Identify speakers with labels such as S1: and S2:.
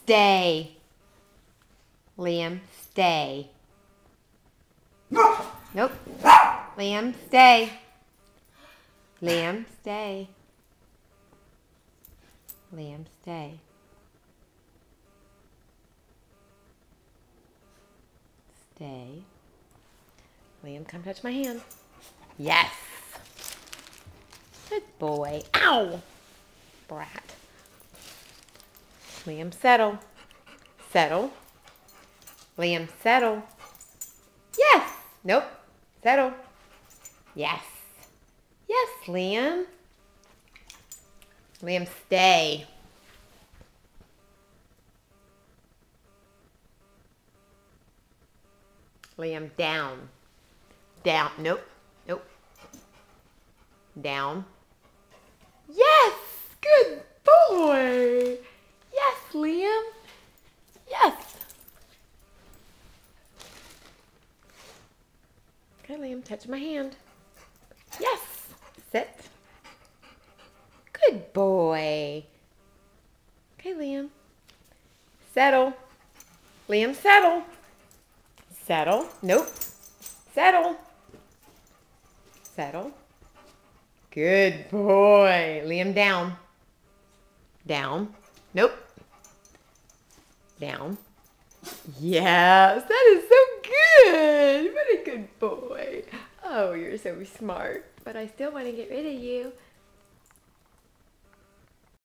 S1: stay. Liam, stay. Nope. Liam, stay. Liam, stay. Liam, stay. Stay. Liam, come touch my hand. Yes. Good boy. Ow. Brat. Liam, settle. Settle. Liam, settle. Yes. Nope. Settle. Yes. Yes, Liam. Liam, stay. Liam, down. Down. Nope. Nope. Down. Yes! Good boy! Yes, Liam. Yes. Okay, Liam, touch my hand. Yes. Sit. Good boy. Okay, Liam. Settle. Liam, settle. Settle. Nope. Settle. Settle. Good boy. Liam, down. Down. Nope. Down. Yes, that is so good. What a good boy. Oh, you're so smart. But I still want to get rid of you.